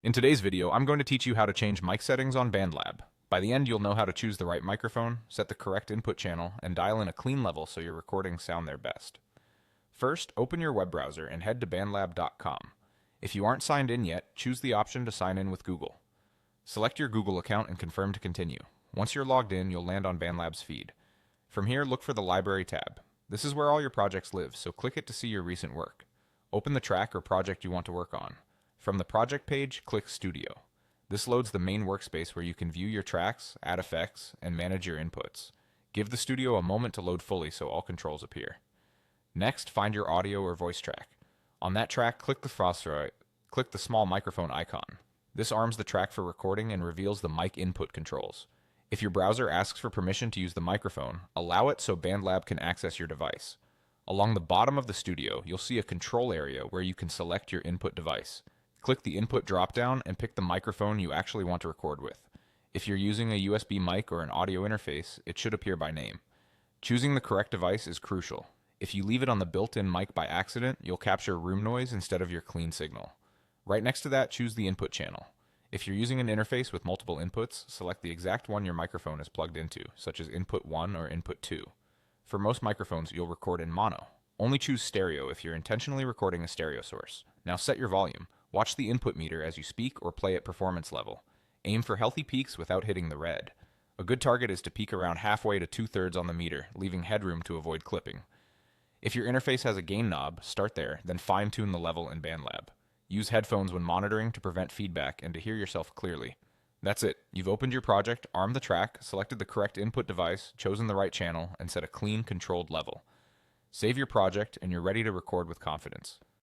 In today's video, I'm going to teach you how to change mic settings on BandLab. By the end, you'll know how to choose the right microphone, set the correct input channel, and dial in a clean level so your recordings sound their best. First, open your web browser and head to bandlab.com. If you aren't signed in yet, choose the option to sign in with Google. Select your Google account and confirm to continue. Once you're logged in, you'll land on BandLab's feed. From here, look for the Library tab. This is where all your projects live, so click it to see your recent work. Open the track or project you want to work on. From the project page, click Studio. This loads the main workspace where you can view your tracks, add effects, and manage your inputs. Give the studio a moment to load fully so all controls appear. Next, find your audio or voice track. On that track, click the small microphone icon. This arms the track for recording and reveals the mic input controls. If your browser asks for permission to use the microphone, allow it so BandLab can access your device. Along the bottom of the studio, you'll see a control area where you can select your input device. Click the input dropdown and pick the microphone you actually want to record with. If you're using a USB mic or an audio interface, it should appear by name. Choosing the correct device is crucial. If you leave it on the built-in mic by accident, you'll capture room noise instead of your clean signal. Right next to that, choose the input channel. If you're using an interface with multiple inputs, select the exact one your microphone is plugged into, such as input 1 or input 2. For most microphones, you'll record in mono. Only choose stereo if you're intentionally recording a stereo source. Now set your volume. Watch the input meter as you speak or play at performance level. Aim for healthy peaks without hitting the red. A good target is to peak around halfway to 2/3 on the meter, leaving headroom to avoid clipping. If your interface has a gain knob, start there, then fine-tune the level in BandLab. Use headphones when monitoring to prevent feedback and to hear yourself clearly. That's it. You've opened your project, armed the track, selected the correct input device, chosen the right channel, and set a clean, controlled level. Save your project, and you're ready to record with confidence.